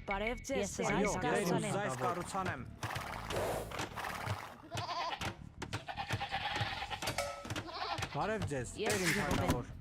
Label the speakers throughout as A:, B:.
A: Բարև ձեզ,
B: Այո,
A: կառուցանեմ։
B: ձեզ կառուցանեմ։ Բարև ձեզ,
A: Ես
B: իմ թագավոր։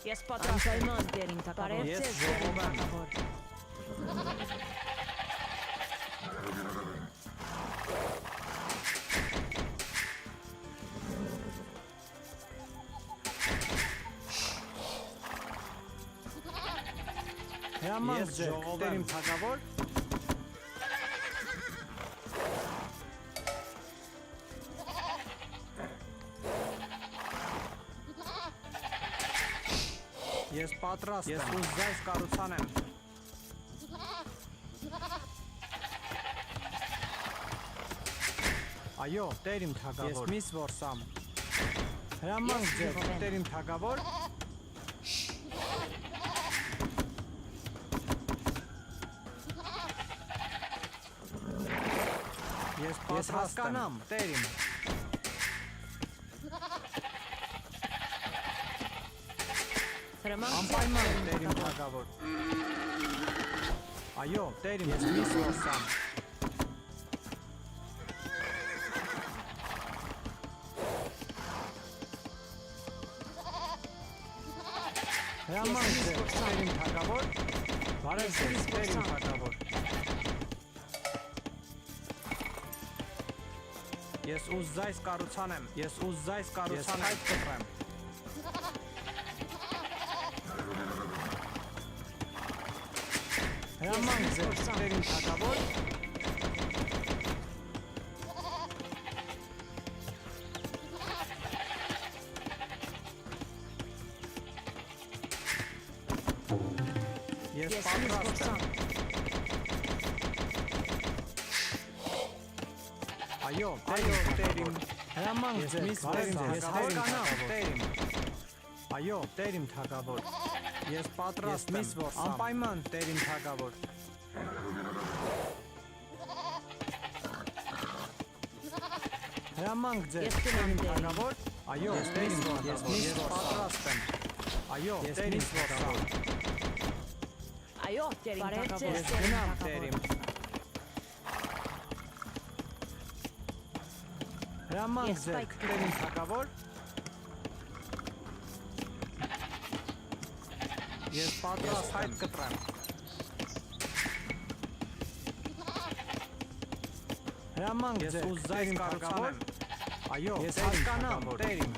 A: Ես պատրաստ եմ դերին թագավոր։
B: Ես
A: Բարև ձեզ,
B: ժողով եմ։
A: թագավոր։
B: Հրամանք ձեր, իմ թագավոր։ Ես պատրաստ եմ։ Ես ուզ ձեզ կառուցանեմ։ Այո, տեր իմ թագավոր։ Ես միս որսամ։ Հրամանք ձեր, տեր իմ թագավոր։ Ես հասկանամ, տեր իմ։ Անպայման տեր իմ թագավոր։ Այո, տեր իմ, ես միս որսամ։ Հրամանք ձեր, տեր իմ թագավոր։ Բարև ձեզ, տեր իմ թագավոր։ Ես ուզ ձեզ կառուցանեմ, ես ուզ ձեզ կառուցանեմ, ես հայտ կտրեմ։ Հրամանք ձեր, տեր իմ թագավոր։ Ես պատրաստ եմ։ Այո, տեր իմ։ Հրամանք ձեր, տեր իմ, ես հասկանամ, տեր իմ։ Այո, տեր իմ թագավոր։ Ես պատրաստ եմ, անպայման տեր իմ թագավոր։ Հրամանք ձեր, տեր իմ թագավոր։ Այո, տեր իմ թագավոր, ես պատրաստ եմ։ Այո, տեր իմ թագավոր։
A: Այո, դերին
B: Ես
A: թագավոր։
B: գնամ, տեր իմ։ Հրամանք
A: Ես
B: ձեր,
A: պայք
B: տեր իմ թագավոր։ Ես պատրաստ հայտ կտրեմ։ Հրամանք ձեր, ուզայր իմ թագավոր։ Այո, ես հասկանամ, տեր իմ։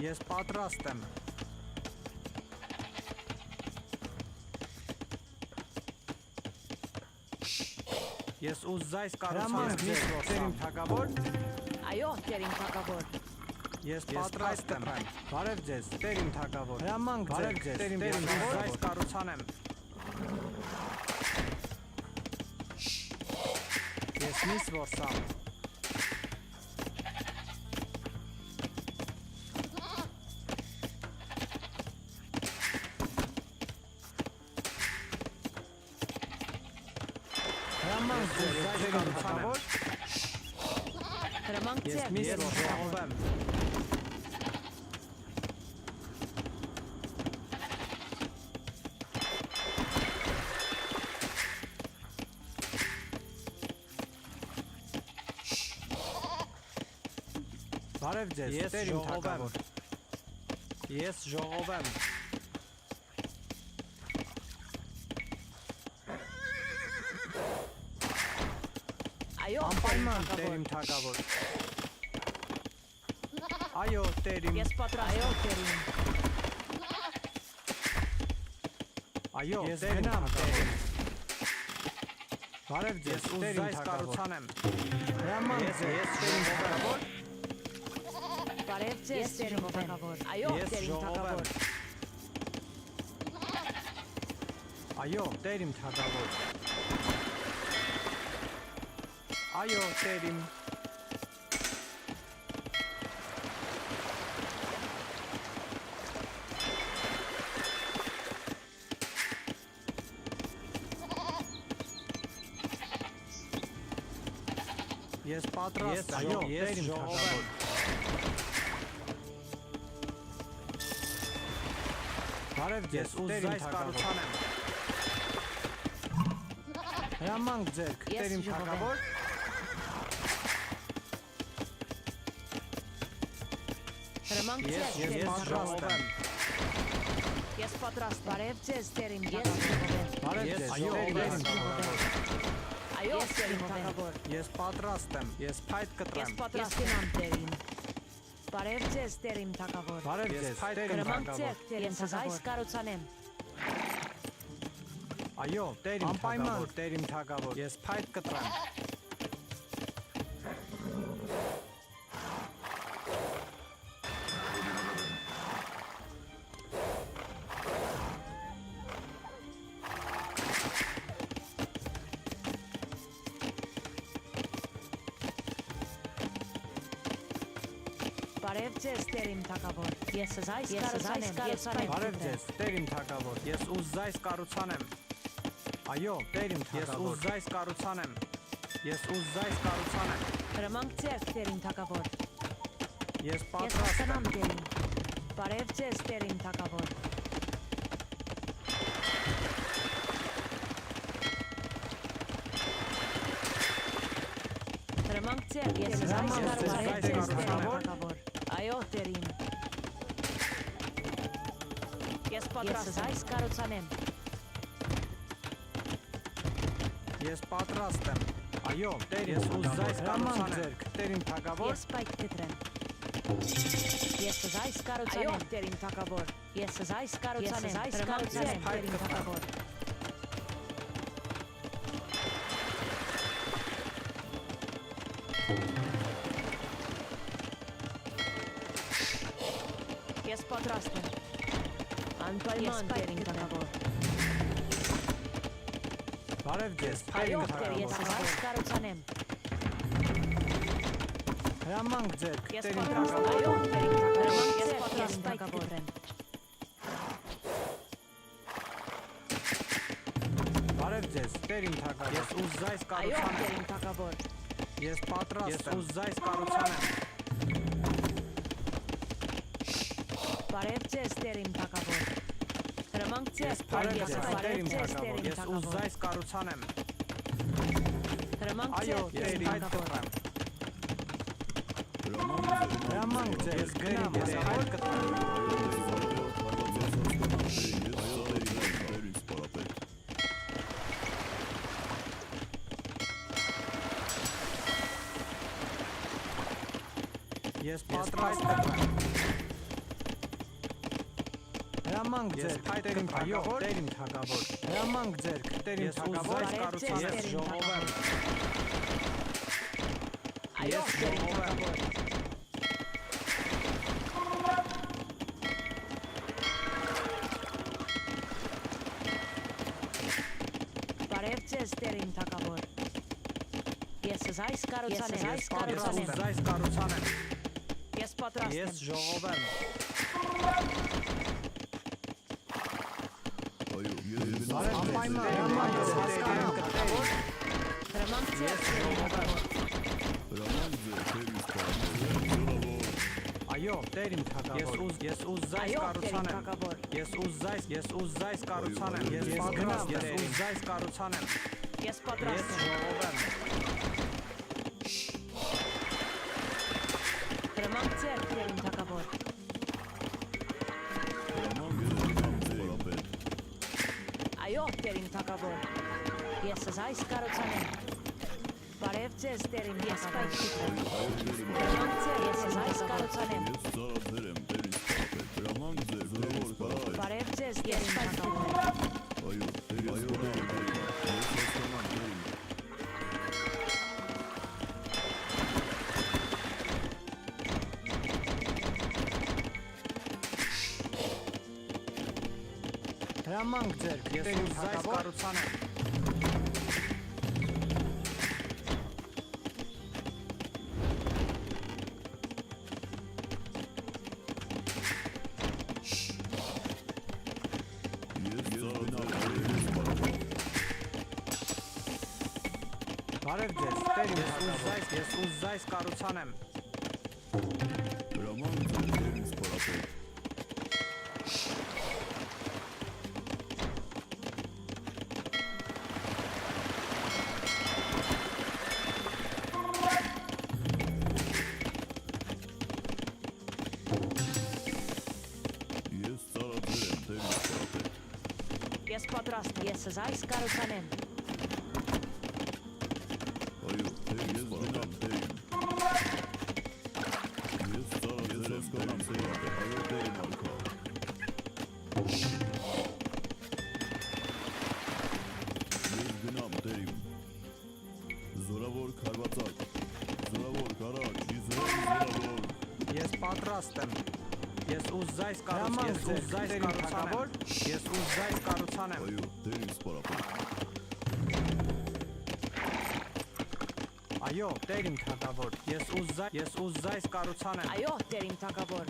B: Ես պատրաստ եմ։ Ես ուզ ձեզ կառուցանեմ, տեր իմ թագավոր։
A: Այո, դերին թագավոր։
B: Ես պատրաստ եմ։ Բարև ձեզ, տեր իմ թագավոր։ Հրամանք ձեր, տեր իմ թագավոր, ձեզ կառուցանեմ։ Ես միս որսամ։ Հրամանք ձեր, տեր իմ թագավոր։
A: Հրամանք
B: Ես
A: ձեր,
B: միս
A: դերին
B: որսով եմ։ Բարև ձեզ, տեր իմ թագավոր։ Ես ժողով եմ։
A: Այո,
B: Անպայման տեր իմ թագավոր։ Այո, տեր իմ։
A: Ես պատրաստ եմ դերին։
B: Այո, ես գնամ, տեր իմ։ Բարև ձեզ, տեր իմ կառուցանեմ։ Հրամանք ձեր, ես տեր իմ թագավոր։
A: Բարև ձեզ, դերին թագավոր։ Այո,
B: Ես
A: դերին
B: ժողով եմ։
A: թագավոր։
B: Այո, տեր իմ թագավոր։ Այո, տեր իմ։ Ես պատրաստ եմ։ Այո, տերիմ թագավոր։ Բարև ձեզ, տերիմ թագավոր։ Հրամանք ձեր, տերիմ թագավոր։
A: Հրամանք ձեր,
B: Ես պատրաստ եմ։
A: Ես պատրաստ բարև ձեզ, տերիմ թագավոր։
B: Բարև ձեզ,
A: Այո,
B: տերիմ թագավոր։
A: Այո, տերիմ թագավոր։
B: Ես պատրաստ եմ, ես փայտ
A: Ես
B: կտրեմ։
A: պատրաստ եմ տերին։ Բարև ձեզ, տերիմ թագավոր։
B: Բարև ձեզ, տերիմ
A: Հրամանք
B: թագավոր։
A: ձեր, տերիմ թագավոր։ Կարոցանեմ։
B: Այո, տերիմ թագավոր, տերիմ թագավոր։ Ես փայտ կտրեմ։
A: Բարև ձեզ, տերիմ թագավոր։ Ես զայս կարոցանեմ։
B: Բարև ձեզ, տերիմ թագավոր։ Ես ուզայս կառուցանեմ։ Այո, տերիմ թագավոր։ Ես ուզայս կառուցանեմ։ Ես ուզայս կառուցանեմ։
A: Հրամանք ձեր, տերիմ թագավոր։
B: Ես
A: Ես
B: պատրաստ եմ։
A: հասկանամ տերին։ Բարև ձեզ, տերիմ թագավոր։ Հրամանք ձեր, ես զայս կարոցանեմ։ Այո, տերին։ Ես պատրաստ եմ կարոցանեմ։
B: Ես պատրաստ եմ։ Այո, տերիմ ես ուզայս կառուցանեմ։ Տերիմ թագավոր։
A: Ես պայք կտրեմ։ Ես զայս կարոցանեմ։ Այո, տերին թագավոր։ Ես զայս կարոցանեմ։ Ես կարոցանեմ, տերին թագավոր։ Ես պատրաստ եմ։ Անպայման տերին թագավոր։
B: Բարև ձեզ,
A: Այո,
B: տերիմ
A: ես
B: թագավոր։
A: զայս կարոցանեմ։
B: Հրամանք ձեր,
A: Ես
B: տերիմ
A: պատրաստ
B: թագավոր։
A: այո, տերին թագավոր։ Ես պատրաստ թագավոր եմ։
B: Բարև ձեզ, տերիմ թագավոր։ Ես ուզայս
A: Այո,
B: կառուցանեմ։
A: տերին թագավոր։
B: Ես պատրաստ եմ։ Ես ուզայս կառուցանեմ։
A: Բարև ձեզ, տերին թագավոր։ Հրամանք ձեզ,
B: Բարև
A: ես
B: ձեզ, տերիմ
A: բարև ձեզ,
B: թագավոր։
A: տերին
B: Ես
A: թագավոր։
B: ուզայս կառուցանեմ։
A: Հրամանք
B: Այո,
A: ձեր,
B: տերիմ
A: տերին
B: թագավոր։
A: թագավոր։
B: Հրամանք ձեր, ես գնամ, ես հայտ կտրեմ։ Ես պատրաստ եմ։ Հրամանք ձեր, տերիմ թագավոր, տերիմ թագավոր։ Հրամանք ձեր, տերիմ թագավոր,
A: Բարև ձեզ,
B: ես
A: տերին
B: ժողով եմ։
A: թագավոր։ Այո,
B: Ես
A: տերին
B: ժողով եմ։
A: թագավոր։ Բարև ձեզ, տերին թագավոր։ Ես զայս կարոցանեմ,
B: Ես պատրաստ եմ, զայս կառուցանեմ։
A: Ես պատրաստ
B: Ես
A: եմ։
B: ժողով եմ։ Անպայման, հրամանք ես հասկանամ։
A: Հրամանք ձեր, տերին թագավոր։
B: Այո, տերիմ թագավոր։ Ես ուզայս
A: Այո, տերին
B: կառուցանեմ։
A: թագավոր։
B: Ես ուզայս կառուցանեմ։ Ես պատրաստ եմ, ես ուզայս կառուցանեմ։
A: Ես
B: Ես
A: պատրաստ եմ։
B: ժողով եմ։
A: Հրամանք ձեր, տերին թագավոր։ Այո, տերին թագավոր։ Ես զայս կարոցանեմ։ Բարև ձեզ, տերին ես պայք կտրեմ։ Հրամանք ձեր, ես զայս կարոցանեմ։ Բարև ձեզ, տերին թագավոր։
B: Հրամանք ձեր, ես ուզայս կառուցանեմ։ Բարև ձեզ, տեր իմ թագավոր, ես ուզայս կառուցանեմ։
C: Հրաման ձեր տեր ինձ պարապետ։ Ես ծառաձեր եմ տեր ինձ պարապետ։
A: Ես պատրաստ եմ, ես այս կառուցանեմ։
C: Այո, տեր ես գնամ տեր իմ։ Ես ծառաձեր եմ տեր ինձ պարապետ, այո տեր իմ արքա։ Ես գնամ տեր իմ։ Զորավոր քարվածակ, զորավոր կարակ, Իզրայել զորավոր։
B: Ես պատրաստ եմ։ Ես ուզայս կառուցանեմ։ Ես ուզայս կառուցանեմ։
C: Այո, տեր ինձ պարապետ։
B: Այո, տեր իմ թագավոր, ես ուզայս կառուցանեմ։
A: Այո, Տեր իմ թագավոր։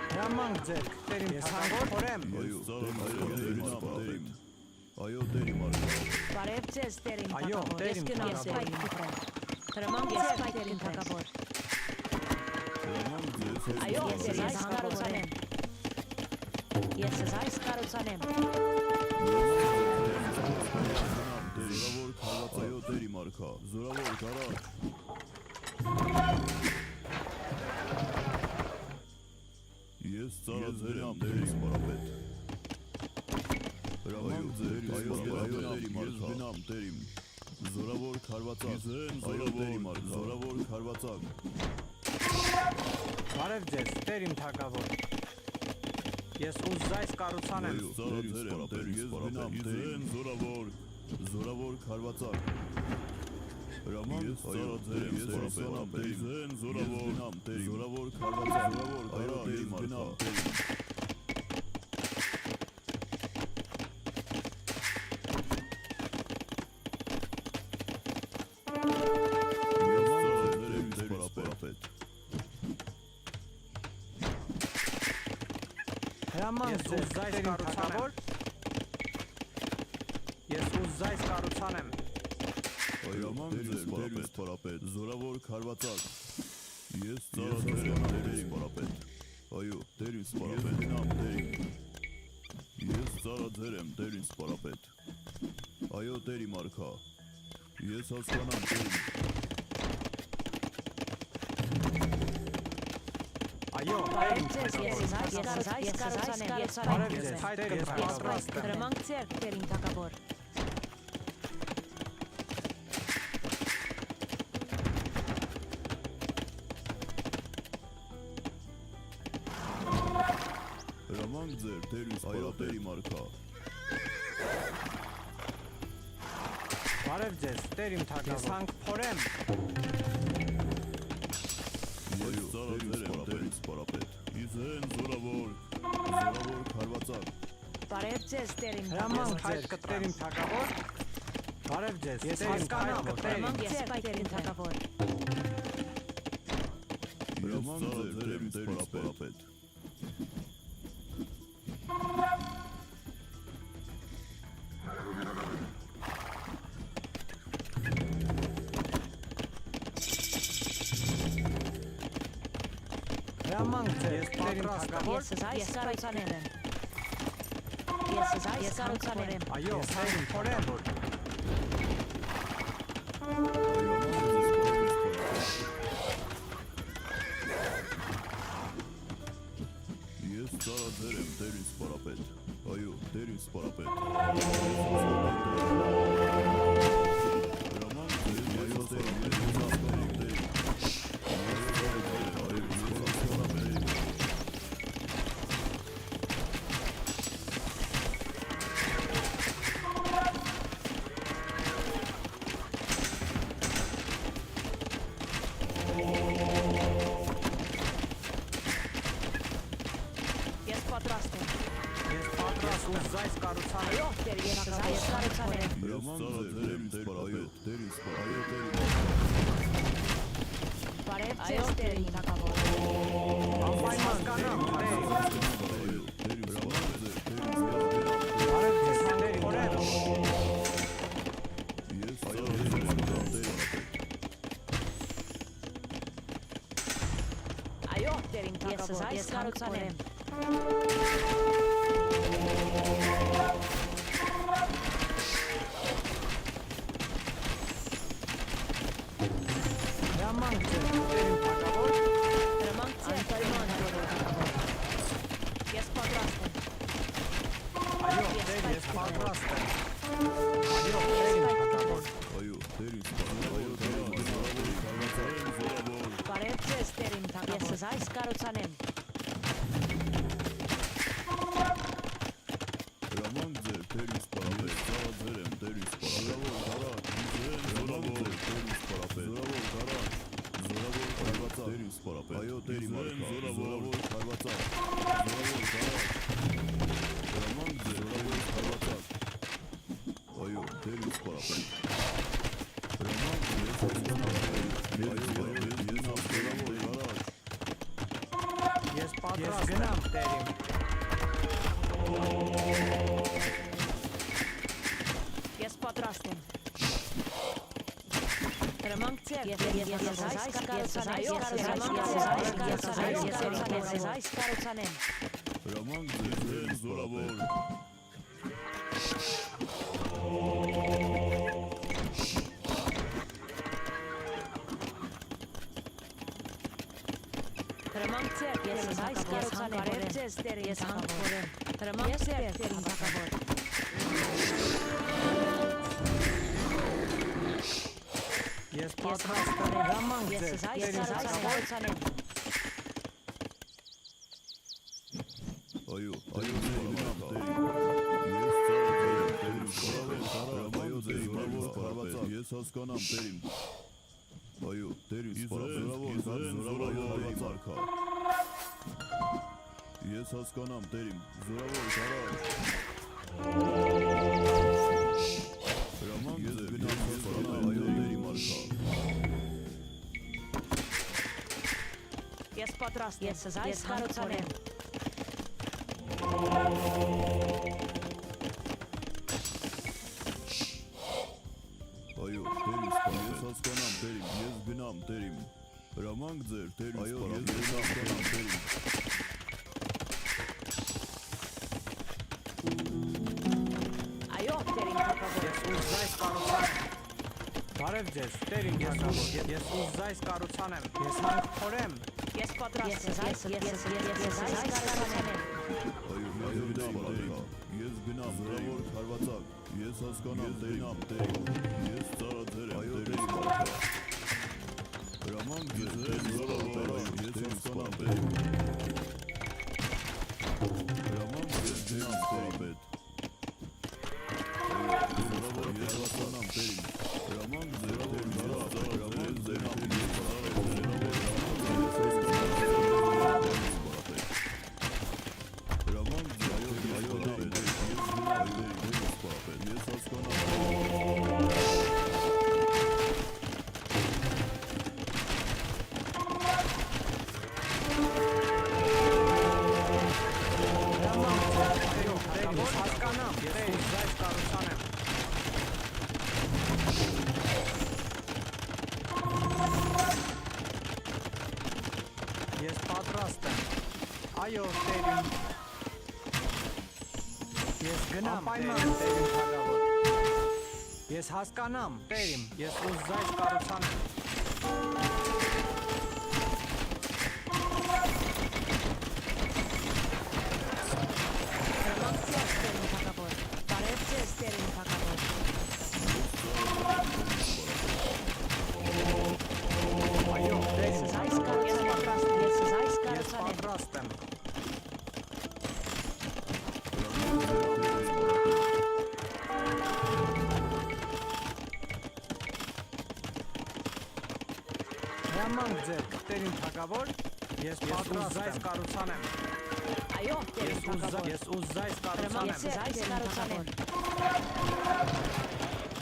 B: Հրամանք ձեր, տեր իմ թագավոր, խորեմ։
C: Այո, տեր իմ պարապետ։ Այո, տեր իմ արքա։
A: Բարև ձեզ, Տեր իմ
B: Այո,
A: թագավոր։
B: Տեր
A: Ես
B: իմ
A: գնամ
B: թագավոր։
A: Տեր իմ թագավոր։ Հրաման ձեզ, Տեր իմ թագավոր։
C: Հրաման ձեզ
A: Այո,
C: ես
A: ես այս կառուցանեմ։ Ես այս կառուցանեմ։
C: Զորավոր քարված, այո տեր իմ արքա, զորավոր կարակ։ Ես ծառաձեր եմ տեր ինձ պարապետ։ Հրաման ձեր, այո տեր իմ արքա, գնամ տեր իմ։ Զորավոր քարվածակ, այո տեր իմ արքա, զորավոր քարվածակ։
B: Բարև ձեզ, տեր իմ թագավոր։ Ես ուզայս կառուցանեմ։
C: Այո, ծառաձեր եմ տեր ես գնամ տեր իմ, զորավոր քարվածակ։ Հրաման ծառաձեր եմ ես գնամ տեր իմ, զորավոր քարվածակ, զորավոր կարակ, տեր իմ արքա։
B: Հրամանք ձեր, տեր իմ թագավոր։ Ես ուզայս կառուցանեմ։
C: Հրաման ձեր տեր ինձ պարապետ, զորավոր քարվածակ։ Ես ծառաձեր եմ տեր ինձ պարապետ։ Այո, տեր ինձ պարապետ, գնամ տեր իմ։ Ես ծառաձեր եմ տեր ինձ պարապետ։ Այո, տեր իմ արքա։ Ես հասկանամ տեր իմ։
B: Այո,
A: Բարև ձեզ, ես այս կառուցանեմ։
B: բարև ձեզ, տեր իմ պատրաստ եմ։
A: Հրաման ձեր, Տեր իմ թագավոր։
C: Հրամանք ձեր տեր ինձ պարապետ, իմ արքա։
B: Բարև ձեզ, տեր իմ թագավոր։ Ես հանք փորեմ։
C: Այո, ծառաձեր եմ տեր ինձ պարապետ։ Իզեն զորավոր քարվածակ։
A: Բարև ձեզ, Տեր իմ
B: Հրամանք
A: թագավոր։
B: ձեր, տեր իմ թագավոր։ Բարև ձեզ, ես հասկանամ,
A: Հրաման ձեզ, Տեր իմ թագավոր։
C: Հրաման ձեր տեր ինձ պարապետ։
B: Հրամանք ձեր, տեր իմ թագավոր։
A: Ես այս կառուցանեմ։ Ես այս կառուցանեմ։
B: Այո, տեր իմ փորեմ։
C: Ես ծառաձեր եմ տեր ինձ պարապետ։ Այո, տեր ինձ պարապետ։ Հրաման ձեր, այո տեր իմ, ես հասկանամ տեր իմ։
A: Ես պատրաստ եմ։
B: Ես պատրաստ եմ զայս կառուցանեմ։
A: Այո, Տեր ես այս կառուցանեմ։
C: Հրաման ձեր ինձ պարապետ, տեր ինձ պարապետ, այո տեր ինձ։
A: Բարև ձեզ, Տեր իմ թագավոր։
B: Անպայման կանամ, տեր։
A: Այո, դերիմ թագավոր, ես կառուցանեմ։
B: Հրամանք ձեր, դերիմ թագավոր։
A: Հրամանք ձեր, պայման թագավոր։ Ես պատրաստ եմ։
B: Այո, դեր, ես պատրաստ եմ։ Այո, դերիմ թագավոր։
C: Այո, դերին սպառապետ, զորավոր քարվացակ, զորավոր։
A: Բարև ձեզ, դերիմ թագավոր։ Ես այս կառուցանեմ։
C: Հրամանք ձեր, դերին սպառապետ, ծառաձեր եմ, դերին սպառապետ, զորավոր քարակ, զորավոր քարվացակ, դերին սպառապետ, այո, դերին մարքա, զորավոր քարվացակ, զորավոր քարակ, հրամանք ձեր, զորավոր քարվացակ, այո, դերին սպառապետ, հրամանք ձեր,
B: Ես պատրաստ գնամ, դերիմ։
A: Ես պատրաստ եմ։ Հրամանք ձեր, ես այս կառուցանեմ։
C: հրամանք ձեր, զորավոր,
A: Հրամանք ձեր, ես այս կառուցանեմ։ Բարև ձեզ, դեր, ես հանքորեմ։ Հրամանք ձեր, դերիմ թագավոր։
B: Ես պատրաստ եմ, հրամանք ձեր,
A: Ես այս
B: դերիմ թագավոր։
A: կառուցանեմ։
C: այո, սպառապետ, ես ծառաձեր եմ, դերին սպառապետ, այո, ձեր մարմոս քարվացակ, ես հասկանամ, դերին, այո, դերին սպառապետ, զորավոր քարվացակա, ես հասկանամ, դերին, զորավոր քարակ, հրամանք ձեր, ես հասկանամ, այո, դերի մարքա,
A: Ես պատրաստ եմ, ես այս կառուցանեմ։
C: այո, դերին սպառապետ, ես հասկանամ, դերին, ես գնամ, դերին, հրամանք ձեր, դերին սպառապետ, ես հասկանամ, դերին,
A: Այո, դերիմ թագավոր։
B: Ես ուզայս կառուցանեմ։ Բարև ձեզ, դերիմ թագավոր։ Ես ուզայս կառուցանեմ։ Ես հանքորեմ։
A: Ես պատրաստ եմ, ես այս կառուցանեմ։
C: այո, ես գնամ, զորավոր քարվացակ, ես հասկանամ, դերին, ես ծառաձեր եմ, դերին մարքա, հրամանք ձեր, զորավոր, ես հասկանամ, դերին, հրամանք ձեր, դերին սպառապետ, զորավոր, ես հասկանամ, դերին, հրամանք ձեր, դերին մարքա, հրամանք ձեր, դերին սպառապետ, հրամանք ձեր, ես հասկանամ,
B: Դերիմ հասկանամ, ես ուզայս կառուցանեմ։ Ես պատրաստ եմ։ Այո, դերիմ։ Ես գնամ, պայման, դերիմ թագավոր։ Ես հասկանամ, դերիմ, ես ուզայս կառուցանեմ։
A: Հրամանք ձեզ, դերիմ թագավոր։ Բարև ձեզ, դերիմ թագավոր։
B: Այո, դերիմ
A: Ես այս
B: թագավոր։
A: կառուցանեմ, ես այս
B: Ես
A: կառուցանեմ։
B: պատրաստ եմ։ Հրամանք ձեր, դերիմ թագավոր։ Ես պատրաստ եմ կառուցանեմ։
A: Այո, դերիմ թագավոր։
B: Ես ուզայս
A: Հրամանք
B: կառուցանեմ։
A: ձեզ, այս կառուցանեմ։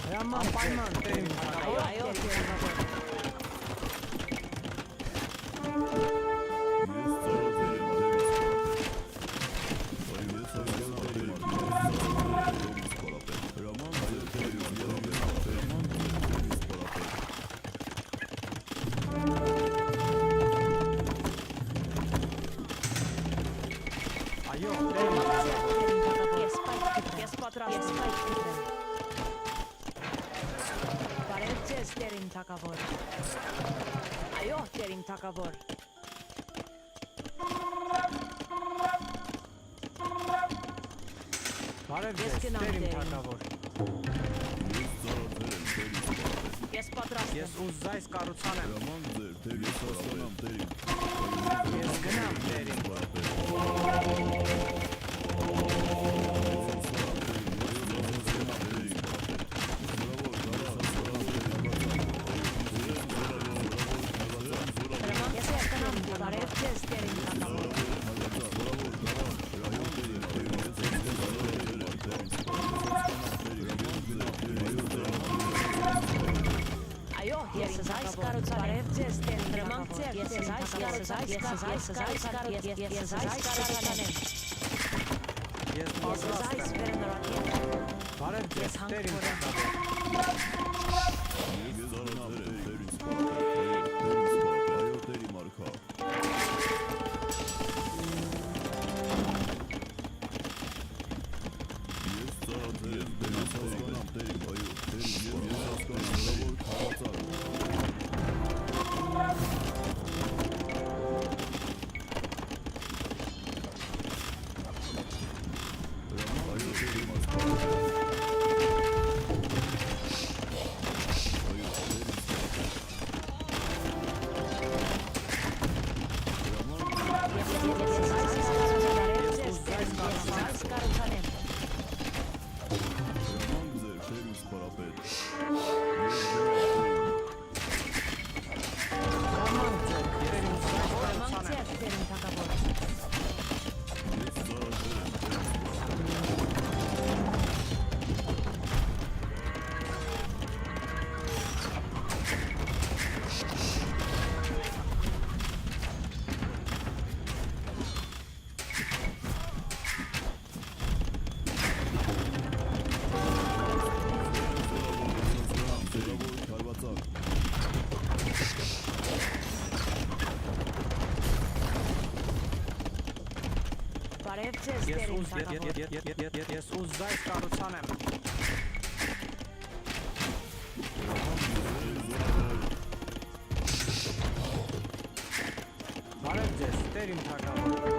B: Հրամանք պայման, դերիմ թագավոր։
A: Այո, դերիմ թագավոր։
B: Այո, տերին թագավոր։
A: Ես պայթ ես պատրաստ եմ։ Բարև ձեզ տերին թագավոր։ Այո, տերին թագավոր։
B: Բարև
A: Ես
B: ձեզ,
A: գնամ
B: տերին
A: տերին։
B: թագավոր։
C: Ես ծառայել եմ տերին սպարապետ։
A: Ես պատրաստ
B: Ես
A: եմ։
B: ուզայս կառուցանեմ։
C: Հրամանք ձեր տերին հասկանամ տերին։
B: Ես գնամ տերին։
C: Սպարապետ։
A: Ես հասկանամ, բարև ձեզ տերին թագավոր։ Այո, ես այս կառուցան բարև ձեզ տերին թագավոր։ Ես այս կառուցան եմ։
B: Ես
A: Ես
B: պատրաստ
A: այս
B: եմ։
A: վերնորակել։
B: Բարև ձեզ,
A: Ես
B: տերին
A: հանքորեմ։
B: թագավոր։ Հրամանք ձեր, տերին ուզայս կառուցանեմ։
A: Բարև ձեզ տերին թագավոր։
B: Ես ուզայս կառուցանեմ։ Բարև ձեզ, տերին թագավոր։